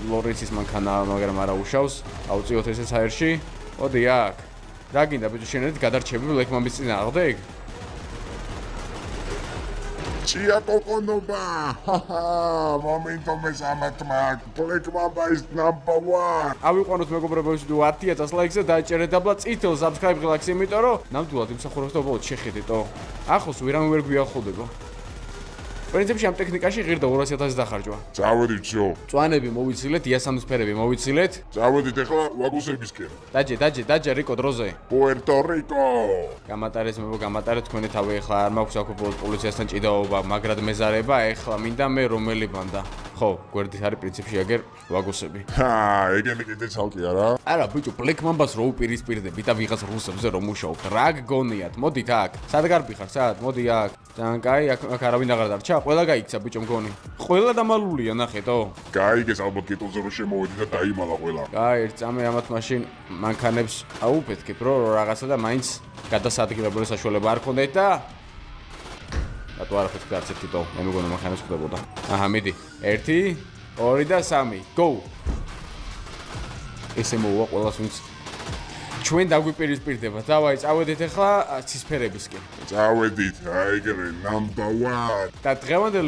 ლორიც ის მანქანა, მაგრამ არა უშავს. ავწიოთ ესეც აერში. მოდი აქ. რა გინდა ბიჭო, შენ ერთი გადარჩები ბლეკმამის წინააღმდეგ? Chia Coconova! Momento მესამათმა ბლეკმამბა is number 1. ავიყვანოთ მეგობრებო, 10,000 ლაიქს და დაეჭერეთ დაბლა წითელ subscribe ღილაკს, იმიტომ რომ ნამდვილად იმსახურებს და უბრალოდ შეხედეთო. ახლოს ვერავინ ვერ გვიახლოვდება. პრინციპში ამ ტექნიკაში ღირდა 200,000 დახარჯვა. წავედით შო. წვანები მოვიცილეთ, იასამნის ფერები მოვიცილეთ. წავედით ახლა ვაგუსებისკენ. დაჯე რიკო დროზე. Puerto Rico. გამატარეთ მებო, გამატარეთ თქვენი თავი, ახლა არ მაქვს აქ პოლიციასთან ჭიდაობა, მაგრად მეზარება, ახლა მინდა მე რომელი ბანდა. ხო, გვერდით არის პრინციპში აგერ ვაგუსები. ეგენი კიდე ცალკე არა? არა, ბიჭო, ბლეკმამბას რო უპირისპირდებით და ვიღაც რუსებზე რომ მუშაობთ, რა გგონიათ? მოდით აქ. სად გარბიხარ, სად? მოდი აქ. ძალიან კაი, აქ არავინ აღარ დარჩა. ყველა გაიქცა ბიჭო მგონი. ყველა დამალულია, ნახეთო. გაიგეს ალბათ კიტოზე რომ შემოვედი და დაიმალა ყველა. კაი, ერთ წამი ამათ მაშინ მანქანებს აუფეთქებ, რომ რაღაცა და მაინც გადასადგილებელი საშუალება არ ქონდეთ და რატო არ ახეთ გარც ერთი თო, მე მგონი მანქანებს ხდებოდა. აჰა, მიდი. 1, 2 და 3. Go. ესე მოვა ყველას ვინც ჩვენ დაგვიპირისპირდება. დავაი, წავედით ახლა ცისფერებისკენ. წავედით, აიგრე number 1. და დღევანდელი